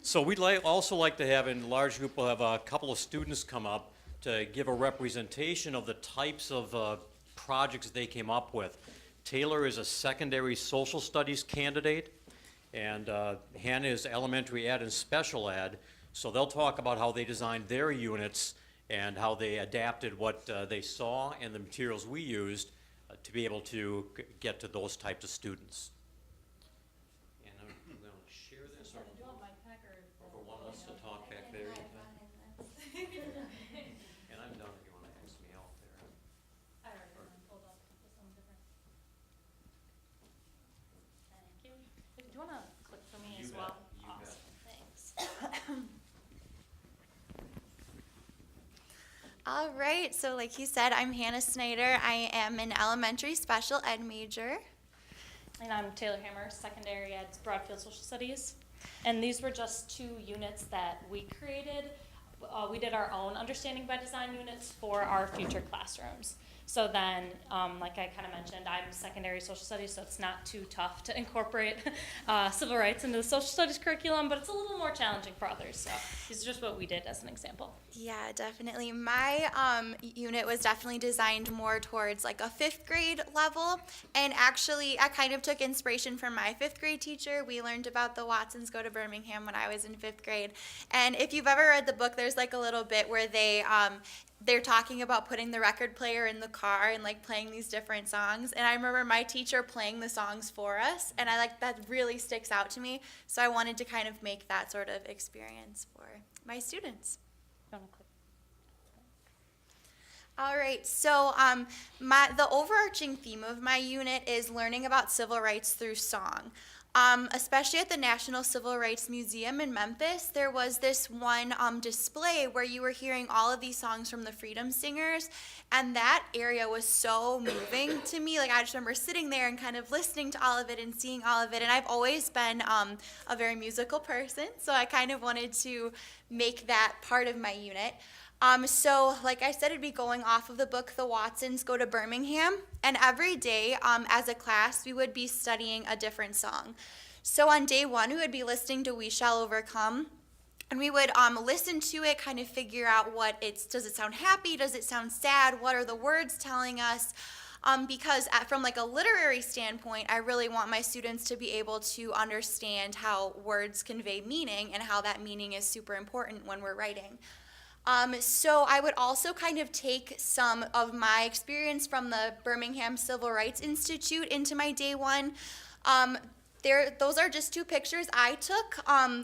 So we'd also like to have in a large group, we'll have a couple of students come up to give a representation of the types of projects they came up with. Taylor is a secondary social studies candidate, and Hannah is elementary ed and special ed. So they'll talk about how they designed their units and how they adapted what they saw and the materials we used to be able to get to those types of students. And I'm going to share this, or if one wants to talk back there. And I'm done if you want to ask me out there. I already pulled up this one different. Thank you. Do you want to click for me as well? Awesome. Thanks. All right, so like he said, I'm Hannah Snyder. I am an elementary special ed major. And I'm Taylor Hammer, secondary ed, Broadfield Social Studies. And these were just 2 units that we created. We did our own understanding by design units for our future classrooms. So then, like I kind of mentioned, I'm secondary social studies, so it's not too tough to incorporate civil rights into the social studies curriculum, but it's a little more challenging for others. So these are just what we did as an example. Yeah, definitely. My unit was definitely designed more towards like a 5th grade level. And actually, I kind of took inspiration from my 5th grade teacher. We learned about the Watsons Go to Birmingham when I was in 5th grade. And if you've ever read the book, there's like a little bit where they're talking about putting the record player in the car and like playing these different songs. And I remember my teacher playing the songs for us, and that really sticks out to me. So I wanted to kind of make that sort of experience for my students. You want to click? All right, so the overarching theme of my unit is learning about civil rights through song. Especially at the National Civil Rights Museum in Memphis, there was this one display where you were hearing all of these songs from the Freedom Singers, and that area was so moving to me. Like, I just remember sitting there and kind of listening to all of it and seeing all of it, and I've always been a very musical person, so I kind of wanted to make that part of my unit. So like I said, it'd be going off of the book, The Watsons Go to Birmingham, and every day as a class, we would be studying a different song. So on day 1, we would be listening to We Shall Overcome, and we would listen to it, kind of figure out does it sound happy, does it sound sad, what are the words telling us? Because from like a literary standpoint, I really want my students to be able to understand how words convey meaning and how that meaning is super important when we're writing. So I would also kind of take some of my experience from the Birmingham Civil Rights Institute into my day 1. Those are just 2 pictures I took,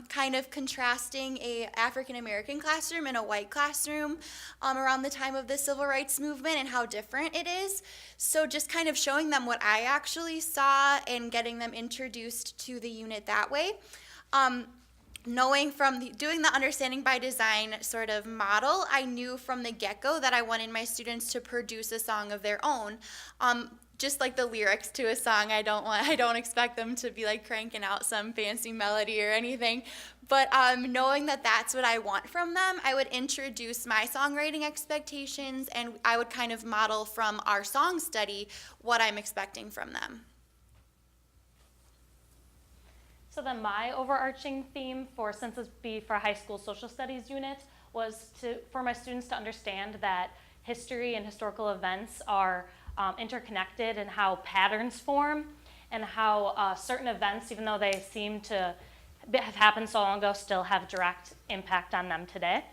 kind of contrasting a African American classroom and a white classroom around the time of the Civil Rights Movement and how different it is. So just kind of showing them what I actually saw and getting them introduced to the unit that way. Knowing from doing the understanding by design sort of model, I knew from the get-go that I wanted my students to produce a song of their own. Just like the lyrics to a song, I don't expect them to be like cranking out some fancy melody or anything. But knowing that that's what I want from them, I would introduce my songwriting expectations, and I would kind of model from our song study what I'm expecting from them. So then my overarching theme for Census B for high school social studies unit was for my students to understand that history and historical events are interconnected and how patterns form and how certain events, even though they seem to have happened so long ago, still have direct impact on them today.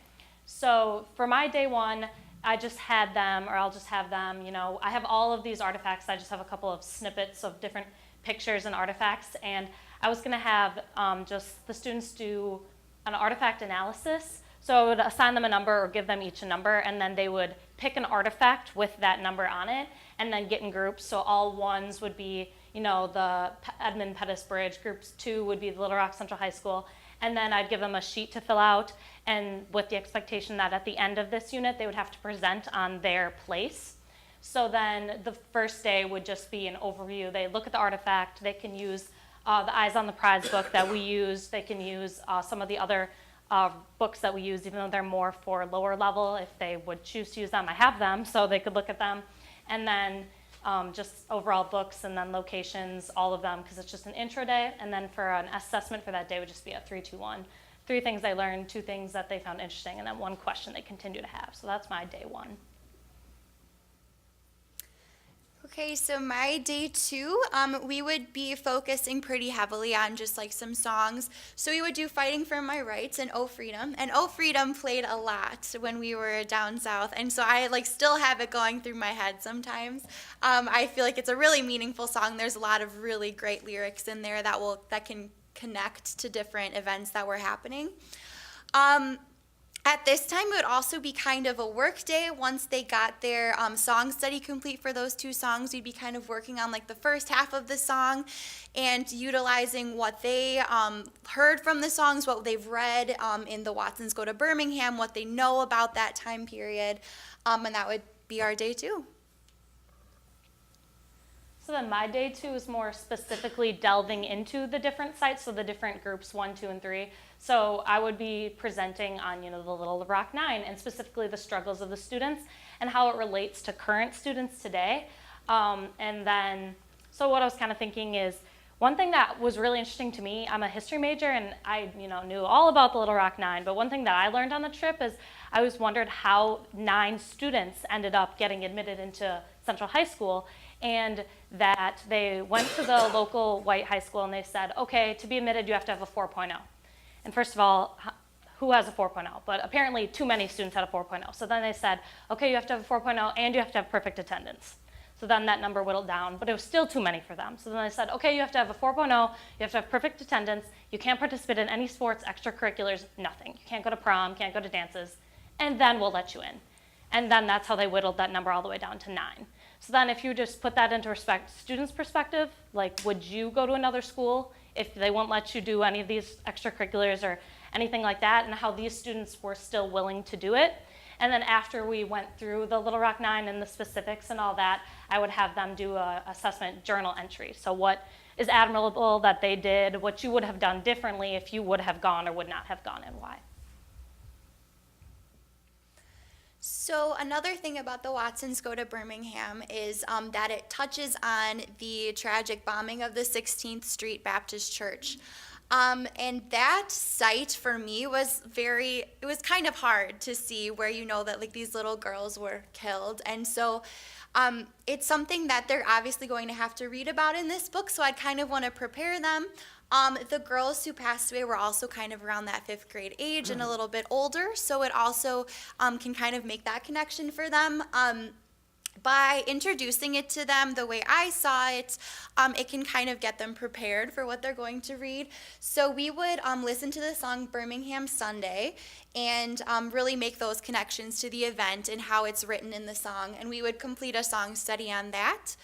So for my day 1, I'll just have them, I have all of these artifacts. I just have a couple of snippets of different pictures and artifacts, and I was going to have just the students do an artifact analysis. So I would assign them a number or give them each a number, and then they would pick an artifact with that number on it and then get in groups. So all 1s would be, the Edmund Pettus Bridge. Groups 2 would be the Little Rock Central High School. And then I'd give them a sheet to fill out, and with the expectation that at the end of this unit, they would have to present on their place. So then the first day would just be an overview. They look at the artifact. They can use the Eyes on the Prize book that we used. They can use some of the other books that we use, even though they're more for lower level. If they would choose to use them, I have them, so they could look at them. And then just overall books and then locations, all of them, because it's just an intro day. And then for an assessment for that day would just be a 3, 2, 1. 3 things they learned, 2 things that they found interesting, and then 1 question they continue to have. So that's my day 1. Okay, so my day 2, we would be focusing pretty heavily on just like some songs. So we would do Fighting for My Rights and Oh Freedom. And Oh Freedom played a lot when we were down south. And so I like still have it going through my head sometimes. I feel like it's a really meaningful song. There's a lot of really great lyrics in there that can connect to different events that were happening. At this time, it would also be kind of a work day. Once they got their song study complete for those 2 songs, we'd be kind of working on like the first half of the song and utilizing what they heard from the songs, what they've read in the Watsons Go to Birmingham, what they know about that time period, and that would be our day 2. So then my day 2 is more specifically delving into the different sites, so the different groups 1, 2, and 3. So I would be presenting on, the Little Rock 9 and specifically the struggles of the students and how it relates to current students today. And then, so what I was kind of thinking is, one thing that was really interesting to me, I'm a history major and I, knew all about the Little Rock 9, but one thing that I learned on the trip is I always wondered how 9 students ended up getting admitted into Central High School, and that they went to the local white high school and they said, okay, to be admitted you have to have a 4.0. And first of all, who has a 4.0? But apparently too many students had a 4.0. So then they said, okay, you have to have a 4.0 and you have to have perfect attendance. So then that number whittled down, but it was still too many for them. So then they said, okay, you have to have a 4.0, you have to have perfect attendance, you can't participate in any sports, extracurriculars, nothing. You can't go to prom, can't go to dances, and then we'll let you in. And then that's how they whittled that number all the way down to 9. So then if you just put that into students' perspective, like would you go to another school if they won't let you do any of these extracurriculars or anything like that, and how these students were still willing to do it? And then after we went through the Little Rock 9 and the specifics and all that, I would have them do a assessment journal entry. So what is admirable that they did, what you would have done differently if you would have gone or would not have gone, and why. So another thing about the Watsons Go to Birmingham is that it touches on the tragic bombing of the 16th Street Baptist Church. And that site for me was it was kind of hard to see where that like these little girls were killed. And so it's something that they're obviously going to have to read about in this book, so I'd kind of want to prepare them. The girls who passed away were also kind of around that 5th grade age and a little bit older, so it also can kind of make that connection for them. By introducing it to them the way I saw it, it can kind of get them prepared for what they're going to read. So we would listen to the song Birmingham Sunday and really make those connections to the event and how it's written in the song. And we would complete a song study on that.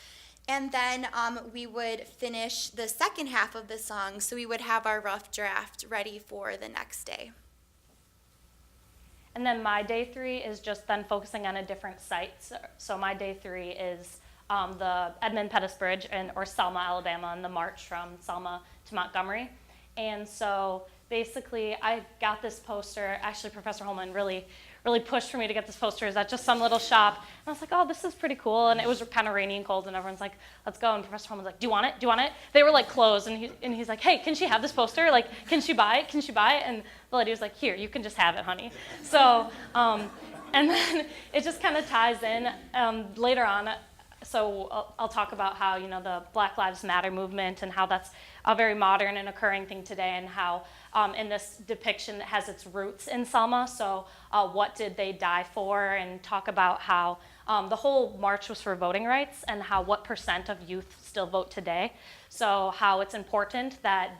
And then we would finish the second half of the song, so we would have our rough draft ready for the next day. And then my day 3 is just then focusing on a different site. So my day 3 is the Edmund Pettus Bridge or Selma, Alabama, and the march from Selma to Montgomery. And so basically I got this poster. Actually, Professor Holman really pushed for me to get this poster. Is at just some little shop. And I was like, oh, this is pretty cool. And it was kind of rainy and cold, and everyone's like, let's go. And Professor Holman's like, do you want it? Do you want it? They were like closed, and he's like, hey, can she have this poster? Like, can she buy it? Can she buy it? And the lady was like, here, you can just have it, honey. So, and then it just kind of ties in later on. So I'll talk about how, the Black Lives Matter movement and how that's a very modern and occurring thing today, and how in this depiction it has its roots in Selma. So what did they die for, and talk about how the whole march was for voting rights and how what % of youth still vote today. So how it's important that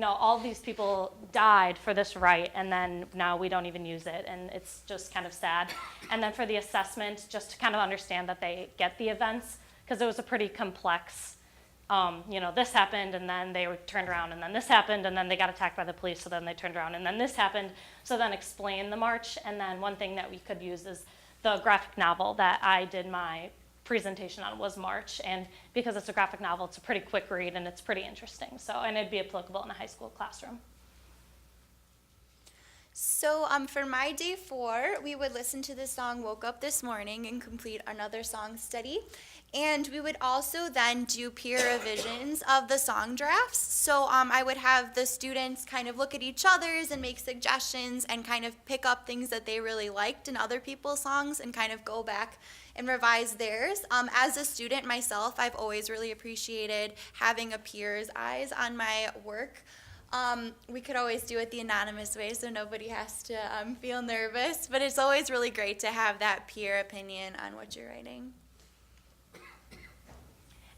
all these people died for this right, and then now we don't even use it, and it's just kind of sad. And then for the assessment, just to kind of understand that they get the events, because it was a pretty complex, this happened, and then they were turned around, and then this happened, and then they got attacked by the police, so then they turned around, and then this happened. So then explain the march, and then one thing that we could use is the graphic novel that I did my presentation on was March, and because it's a graphic novel, it's a pretty quick read and it's pretty interesting. So, and it'd be applicable in a high school classroom. So for my day 4, we would listen to the song Woke Up This Morning and complete another song study. And we would also then do peer revisions of the song drafts. So I would have the students kind of look at each other's and make suggestions and kind of pick up things that they really liked in other people's songs and kind of go back and revise theirs. As a student myself, I've always really appreciated having a peer's eyes on my work. We could always do it the anonymous way so nobody has to feel nervous, but it's always really great to have that peer opinion on what you're writing.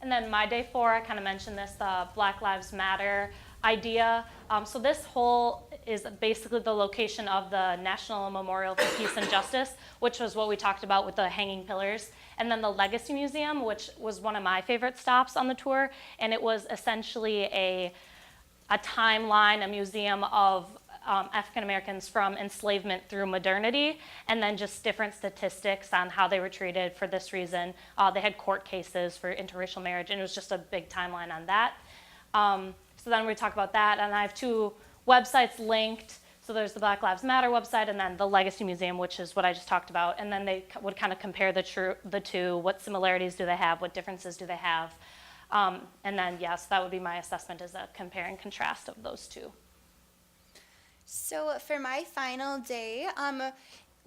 And then my day 4, I kind of mentioned this, the Black Lives Matter idea. So this whole is basically the location of the National Memorial for Peace and Justice, which was what we talked about with the hanging pillars. And then the Legacy Museum, which was one of my favorite stops on the tour. And it was essentially a timeline, a museum of African Americans from enslavement through modernity, and then just different statistics on how they were treated for this reason. They had court cases for interracial marriage, and it was just a big timeline on that. So then we talk about that, and I have 2 websites linked. So there's the Black Lives Matter website, and then the Legacy Museum, which is what I just talked about. And then they would kind of compare the two. What similarities do they have? What differences do they have? And then, yes, that would be my assessment, is a compare and contrast of those 2. So for my final day,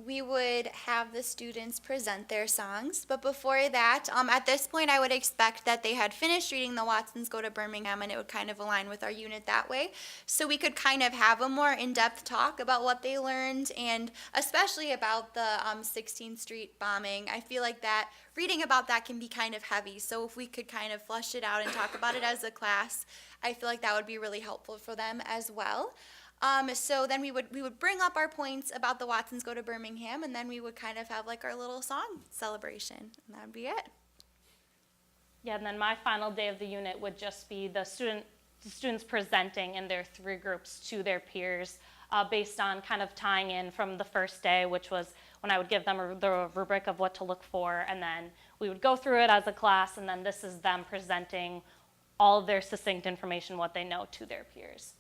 we would have the students present their songs. But before that, at this point, I would expect that they had finished reading The Watsons Go to Birmingham, and it would kind of align with our unit that way. So we could kind of have a more in-depth talk about what they learned, and especially about the 16th Street bombing. I feel like that reading about that can be kind of heavy. So if we could kind of flush it out and talk about it as a class, I feel like that would be really helpful for them as well. So then we would bring up our points about the Watsons Go to Birmingham, and then we would kind of have like our little song celebration, and that would be it. Yeah, and then my final day of the unit would just be the students presenting in their 3 groups to their peers, based on kind of tying in from the first day, which was when I would give them the rubric of what to look for, and then we would go through it as a class, and then this is them presenting all of their succinct information, what they know, to their peers.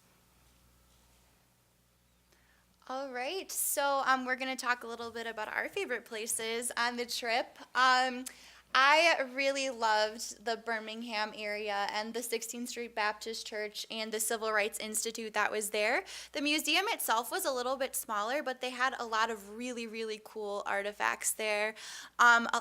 All right, so we're going to talk a little bit about our favorite places on the trip. I really loved the Birmingham area and the 16th Street Baptist Church and the Civil Rights Institute that was there. The museum itself was a little bit smaller, but they had a lot of really, really cool artifacts there,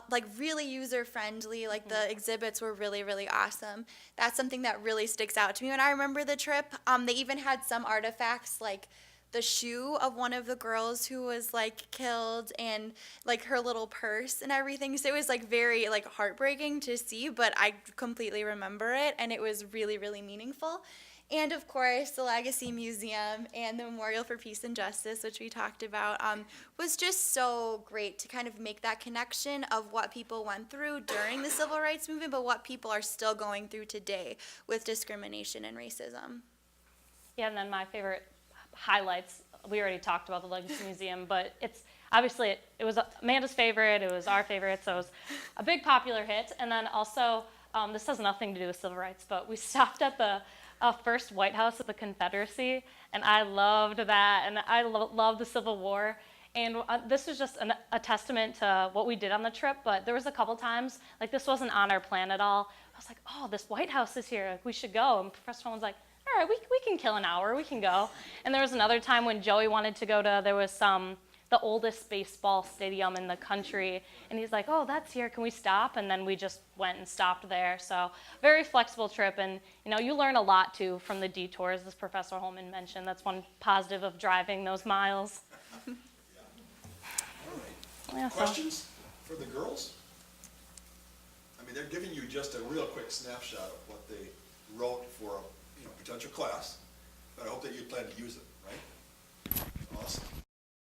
like really user-friendly. Like the exhibits were really, really awesome. That's something that really sticks out to me when I remember the trip. They even had some artifacts like the shoe of one of the girls who was like killed, and like her little purse and everything. So it was like very like heartbreaking to see, but I completely remember it, and it was really, really meaningful. And of course, the Legacy Museum and the Memorial for Peace and Justice, which we talked about, was just so great to kind of make that connection of what people went through during the Civil Rights Movement, but what people are still going through today with discrimination and racism. Yeah, and then my favorite highlights, we already talked about the Legacy Museum, but it's obviously it was Amanda's favorite, it was our favorite, so it was a big popular hit. And then also, this has nothing to do with civil rights, but we stopped at the first White House of the Confederacy, and I loved that, and I love the Civil War. And this was just a testament to what we did on the trip, but there was a couple times, like this wasn't on our plan at all. I was like, oh, this White House is here, like, we should go. And Professor Holman was like, all right, we can kill an hour, we can go. And there was another time when Joey wanted to go to, there was the oldest baseball stadium in the country, and he's like, oh, that's here, can we stop? And then we just went and stopped there. So very flexible trip, and you learn a lot too from the detours, as Professor Holman mentioned. That's one positive of driving those miles. Yeah. All right. Yeah, so- Questions for the girls? I mean, they're giving you just a real quick snapshot of what they wrote for a potential class, but I hope that you plan to use it, right? Awesome.